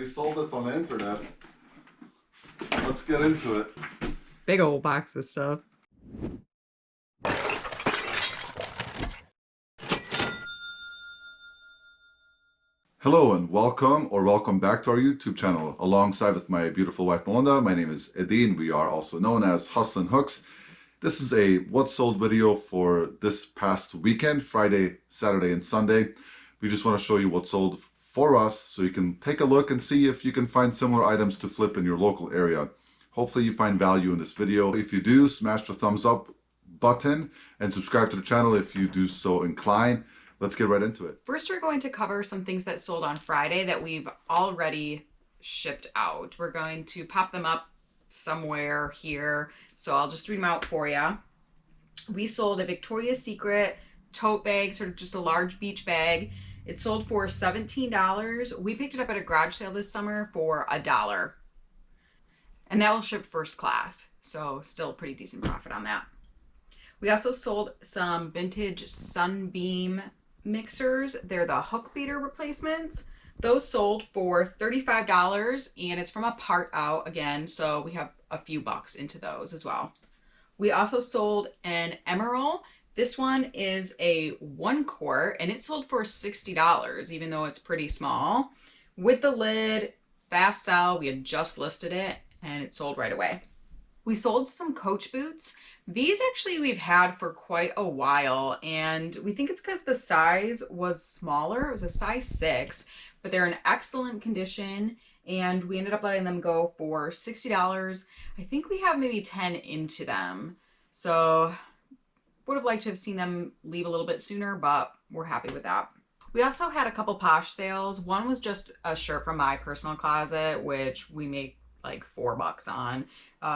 They sold this on the internet. Let's get into it. Big old box of stuff. Hello and welcome back to our YouTube channel. Alongside with my beautiful wife Melinda, my name is Eddie and we are also known as Hustlin' Hooks. This is a what sold video for this past weekend, Friday, Saturday, and Sunday. We just want to show you what sold for us so you can take a look and see if you can find similar items to flip in your local area. Hopefully you find value in this video. If you do, smash the thumbs up button and subscribe to the channel if you do so inclined. Let's get right into it. First, we're going to cover some things that sold on Friday that we've already shipped out. We're going to pop them up somewhere here, so I'll just read them out for you. We sold a Victoria's Secret tote bag, sort of just a large beach bag. It sold for $17. We picked it up at a garage sale this summer for $1. And that will ship first class, so still pretty decent profit on that. We also sold some vintage Sunbeam mixers. They're the hook beater replacements. Those sold for $35 and it's from a part out again, so we have a few bucks into those as well. We also sold an emerald. This one is a 1 quart and it sold for $60 even though it's pretty small. With the lid, fast sell, we had just listed it and it sold right away. We sold some Coach boots. These actually we've had for quite a while and we think it's because the size was smaller. It was a size 6, but they're in excellent condition and we ended up letting them go for $60. I think we have maybe 10 into them. So would have liked to have seen them leave a little bit sooner, but we're happy with that. We also had a couple posh sales. One was just a shirt from my personal closet, which we make like $4 on.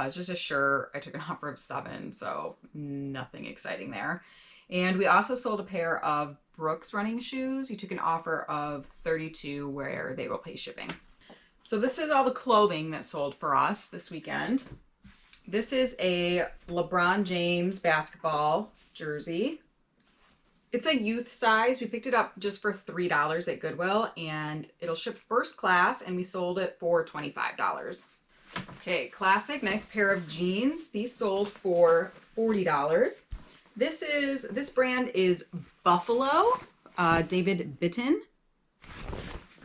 It's just a shirt. I took an offer of $7, so nothing exciting there. And we also sold a pair of Brooks running shoes. You took an offer of $32 where they will pay shipping. So this is all the clothing that sold for us this weekend. This is a LeBron James basketball jersey. It's a youth size. We picked it up just for $3 at Goodwill and it'll ship first class and we sold it for $25. Okay, classic, nice pair of jeans. These sold for $40. This brand is Buffalo, David Bitton.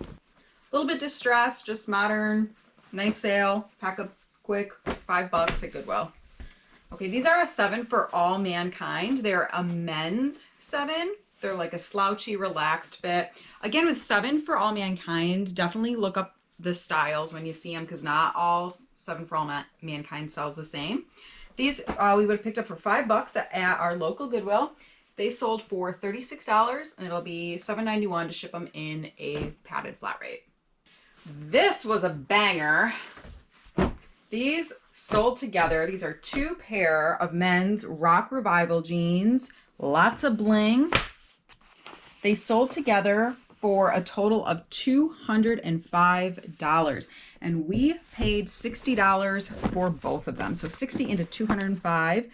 A little bit distressed, just modern, nice sale, pack up quick, $5 at Goodwill. Okay, these are a 7 for all mankind. They're a men's 7. They're like a slouchy, relaxed fit. Again, with 7 for all mankind, definitely look up the styles when you see them because not all 7 for all mankind sells the same. These we would have picked up for $5 at our local Goodwill. They sold for $36 and it'll be $7.91 to ship them in a padded flat rate. This was a banger. These sold together. These are 2 pair of men's Rock Revival jeans. Lots of bling. They sold together for a total of $205. And we paid $60 for both of them. So 60 into 205.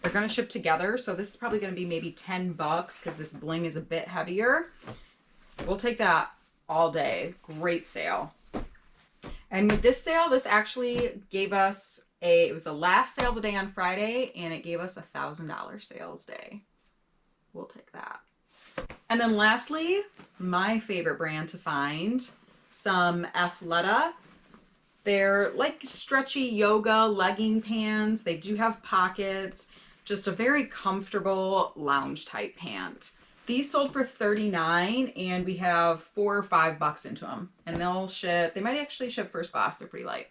They're going to ship together. So this is probably going to be maybe $10 because this bling is a bit heavier. We'll take that all day. Great sale. And with this sale, this actually gave us it was the last sale of the day on Friday, and it gave us $1,000 sales day. We'll take that. And then lastly, my favorite brand to find, some Athleta. They're like stretchy yoga legging pants. They do have pockets, just a very comfortable lounge type pant. These sold for $39 and we have $4 or $5 into them and they'll ship. They might actually ship first class. They're pretty light.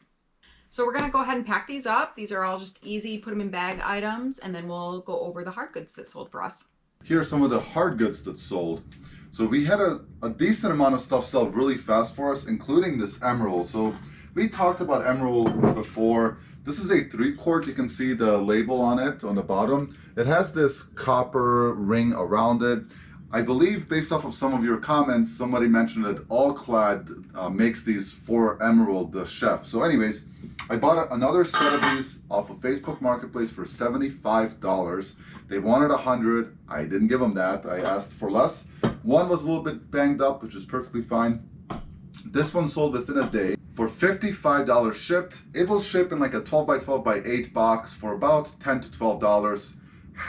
So we're going to go ahead and pack these up. These are all just easy, put them in bag items, and then we'll go over the hard goods that sold for us. Here are some of the hard goods that sold. So we had a decent amount of stuff sell really fast for us, including this emerald. So we talked about emerald before. This is a 3 quart. You can see the label on it on the bottom. It has this copper ring around it. I believe based off of some of your comments, somebody mentioned that All Clad makes these for Emerald the Chef. So anyways, I bought another set of these off of Facebook Marketplace for $75. They wanted 100. I didn't give them that. I asked for less. One was a little bit banged up, which is perfectly fine. This one sold within a day for $55 shipped. It will ship in like a 12 by 12 by 8 box for about $10 to $12.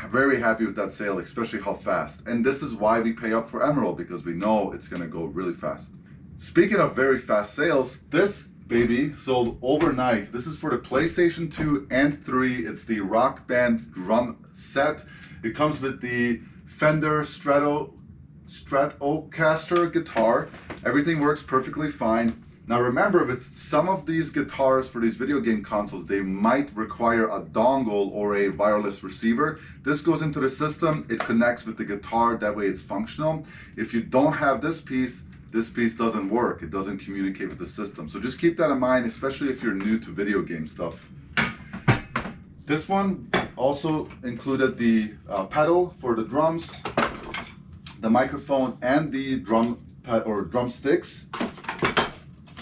Very happy with that sale, especially how fast. And this is why we pay up for Emerald, because we know it's gonna go really fast. Speaking of very fast sales, this baby sold overnight. This is for the PlayStation 2 and 3. It's the Rock Band drum set. It comes with the Fender Stratocaster guitar. Everything works perfectly fine. Now remember, with some of these guitars for these video game consoles, they might require a dongle or a wireless receiver. This goes into the system, it connects with the guitar, that way it's functional. If you don't have this piece doesn't work. It doesn't communicate with the system. So just keep that in mind, especially if you're new to video game stuff. This one also included the pedal for the drums, the microphone, and the drumsticks,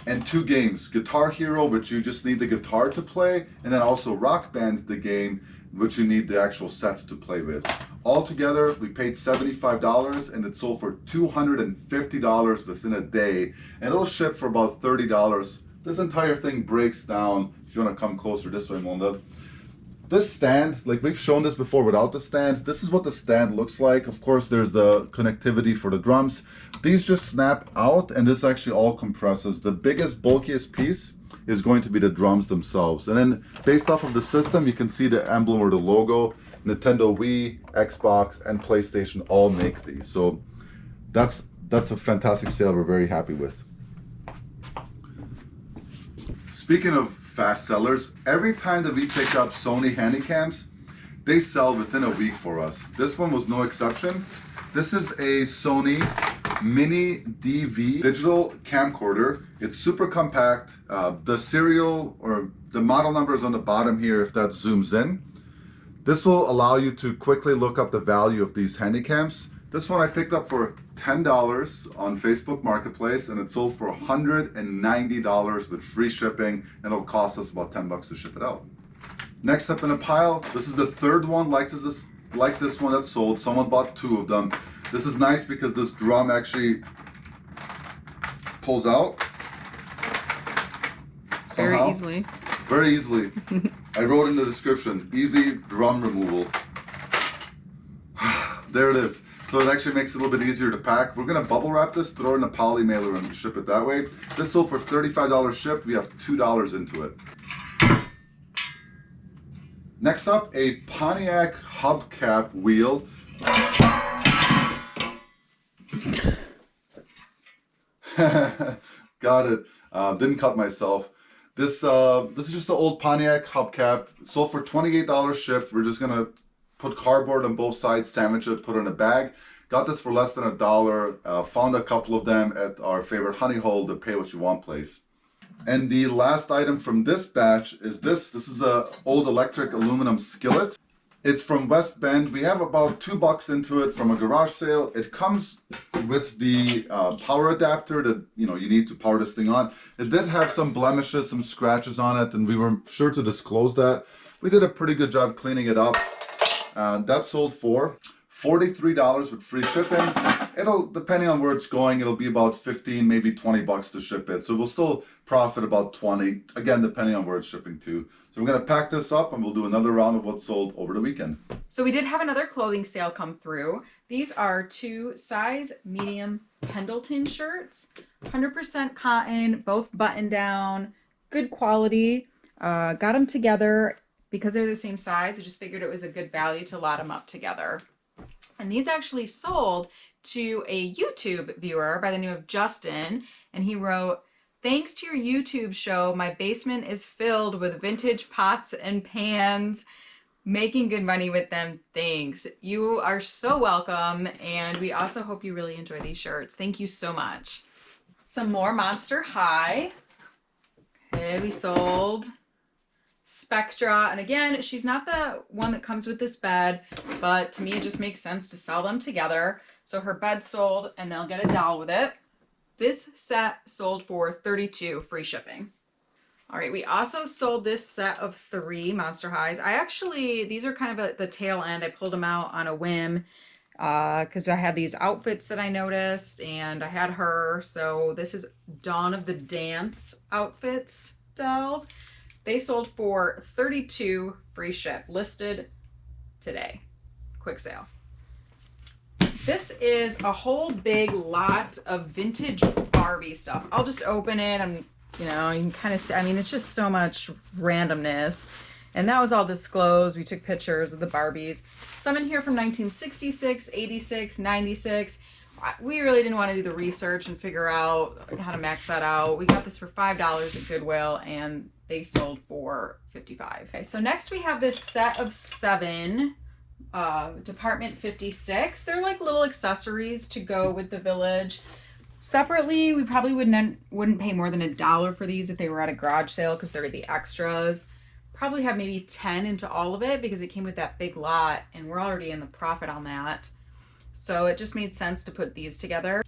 and 2 games: Guitar Hero, which you just need the guitar to play, and then also Rock Band, the game, which you need the actual sets to play with. Altogether, we paid $75 and it sold for $250 within a day, and it'll ship for about $30. This entire thing breaks down. If you want to come closer this way, Melinda. This stand, like we've shown this before without the stand, this is what the stand looks like. Of course, there's the connectivity for the drums. These just snap out, and this actually all compresses. The biggest, bulkiest piece is going to be the drums themselves. And then based off of the system, you can see the emblem or the logo. Nintendo Wii, Xbox, and PlayStation all make these. So that's a fantastic sale we're very happy with. Speaking of fast sellers, every time that we pick up Sony Handycams, they sell within a week for us. This one was no exception. This is a Sony Mini DV digital camcorder. It's super compact. The serial or the model number is on the bottom here if that zooms in. This will allow you to quickly look up the value of these handycams. This one I picked up for $10 on Facebook Marketplace, and it sold for $190 with free shipping, and it'll cost us about $10 to ship it out. Next up in a pile, this is the third one like this one that sold. Someone bought 2 of them. This is nice because this drum actually pulls out somehow. Very easily. I wrote in the description, easy drum removal. There it is. So it actually makes it a little bit easier to pack. We're gonna bubble wrap this, throw it in a poly mailer, and ship it that way. This sold for $35 shipped. We have $2 into it. Next up, a Pontiac hubcap wheel. Got it. Didn't cut myself. This is just an old Pontiac hubcap. Sold for $28 shipped. We're just gonna put cardboard on both sides, sandwich it, put it in a bag. Got this for less than $1. Found a couple of them at our favorite honey hole, the pay what you want place. And the last item from this batch is this. This is a old electric aluminum skillet. It's from West Bend. We have about $2 into it from a garage sale. It comes with the power adapter that you need to power this thing on. It did have some blemishes, some scratches on it, and we were sure to disclose that. We did a pretty good job cleaning it up. That sold for $43 with free shipping. It'll, depending on where it's going, it'll be about 15, maybe $20 to ship it. So we'll still profit about 20, again, depending on where it's shipping to. So we're gonna pack this up and we'll do another round of what's sold over the weekend. So we did have another clothing sale come through. These are 2 size medium Pendleton shirts, 100% cotton, both button down, good quality. Got them together because they're the same size. I just figured it was a good value to lot them up together. And these actually sold to a YouTube viewer by the name of Justin, and he wrote, "Thanks to your YouTube show, my basement is filled with vintage pots and pans. Making good money with them. Thanks." You are so welcome, and we also hope you really enjoy these shirts. Thank you so much. Some more Monster High. Okay, we sold Spectra, and again, she's not the one that comes with this bed, but to me it just makes sense to sell them together. So her bed sold, and they'll get a doll with it. This set sold for $32, free shipping. All right, we also sold this set of 3 Monster Highs. These are kind of at the tail end. I pulled them out on a whim. because I had these outfits that I noticed and I had her. So this is Dawn of the Dance outfits dolls. They sold for $32 free ship, listed today. Quick sale. This is a whole big lot of vintage Barbie stuff. I'll just open it and, you know, you can kind of see, I mean, it's just so much randomness. And that was all disclosed. We took pictures of the Barbies. Some in here from 1966, 86, 96. We really didn't want to do the research and figure out how to max that out. We got this for $5 at Goodwill and they sold for $55. Okay, so next we have this set of 7 Department 56. They're like little accessories to go with the Village. Separately, we probably wouldn't pay more than $1 for these if they were at a garage sale because they're the extras. Probably have maybe 10 into all of it because it came with that big lot and we're already in the profit on that. So it just made sense to put these together.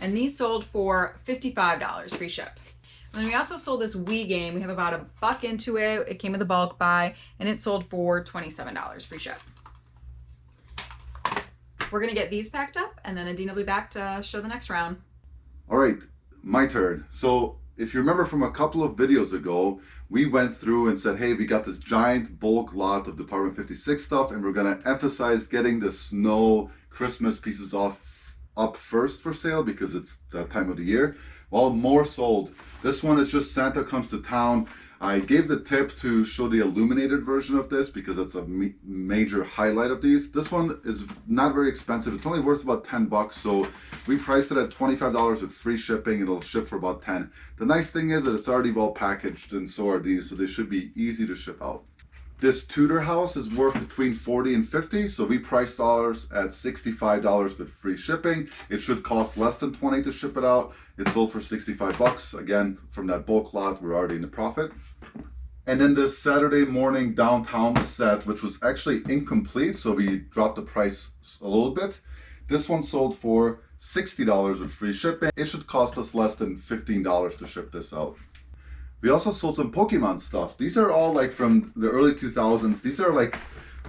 And these sold for $55 free ship. And then we also sold this Wii game. We have about $1 into it. It came with a bulk buy and it sold for $27 free ship. We're gonna get these packed up and then Adina will be back to show the next round. All right, my turn. So if you remember from a couple of videos ago, we went through and said, hey, we got this giant bulk lot of Department 56 stuff and we're gonna emphasize getting the snow Christmas pieces up first for sale because it's that time of the year. Well, more sold. This one is just Santa Comes to Town. I gave the tip to show the illuminated version of this because that's a major highlight of these. This one is not very expensive. It's only worth about 10 bucks. So we priced it at $25 with free shipping. It'll ship for about 10. The nice thing is that it's already well packaged and so are these. So they should be easy to ship out. This Tudor house is worth between 40 and 50. So we priced ours at $65 with free shipping. It should cost less than 20 to ship it out. It sold for 65 bucks. Again, from that bulk lot, we're already in the profit. And then this Saturday morning downtown set, which was actually incomplete, so we dropped the price a little bit. This one sold for $60 with free shipping. It should cost us less than $15 to ship this out. We also sold some Pokemon stuff. These are all like from the early 2000s. These are like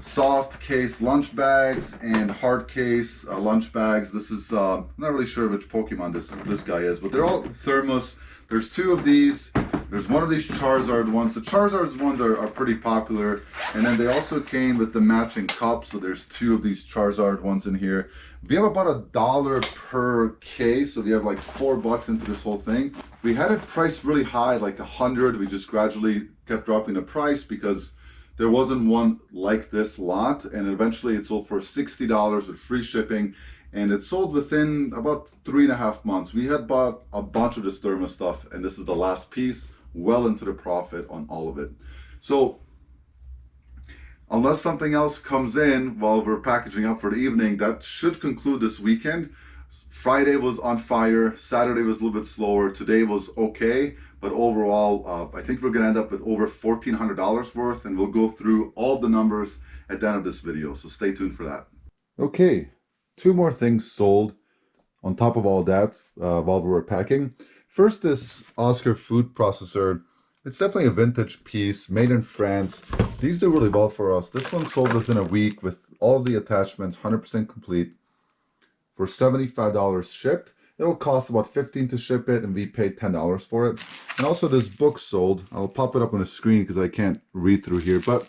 soft case lunch bags and hard case lunch bags. This is, I'm not really sure which Pokemon this guy is, but they're all thermos. There's 2 of these. There's one of these Charizard ones. The Charizard ones are pretty popular. And then they also came with the matching cups. So there's 2 of these Charizard ones in here. We have about $1 per case. So we have like $4 into this whole thing. We had it priced really high, like 100. We just gradually kept dropping the price because there wasn't one like this lot. And eventually it sold for $60 with free shipping. And it sold within about 3.5 months. We had bought a bunch of this thermos stuff and this is the last piece, well into the profit on all of it. So unless something else comes in while we're packaging up for the evening, that should conclude this weekend. Friday was on fire, Saturday was a little bit slower, today was okay, but overall I think we're gonna end up with over $1,400 worth and we'll go through all the numbers at the end of this video, so stay tuned for that. Okay. 2 more things sold on top of all that while we were packing. First, this Oscar food processor. It's definitely a vintage piece made in France. These do really well for us. This one sold within a week with all the attachments, 100% complete, for $75 shipped. It'll cost about $15 to ship it and we paid $10 for it. And also this book sold. I'll pop it up on the screen because I can't read through here, but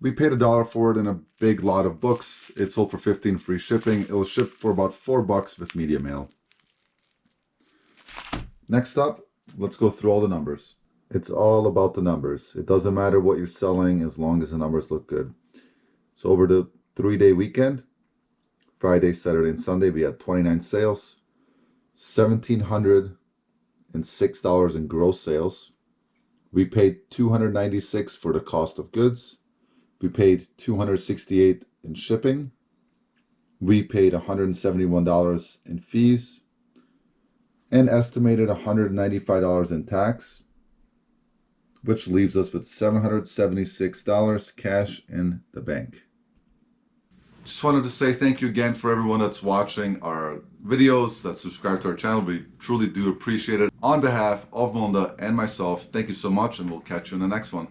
we paid $1 for it in a big lot of books. It sold for $15 free shipping. It'll ship for about $4 with media mail. Next up, let's go through all the numbers. It's all about the numbers. It doesn't matter what you're selling as long as the numbers look good. So over the 3-day weekend, Friday, Saturday, and Sunday, we had 29 sales, $1,706 in gross sales. We paid $296 for the cost of goods. We paid $268 in shipping. We paid $171 in fees and estimated $195 in tax, which leaves us with $776 cash in the bank. Just wanted to say thank you again for everyone that's watching our videos, that subscribe to our channel. We truly do appreciate it. On behalf of Melinda and myself, thank you so much, and we'll catch you in the next one.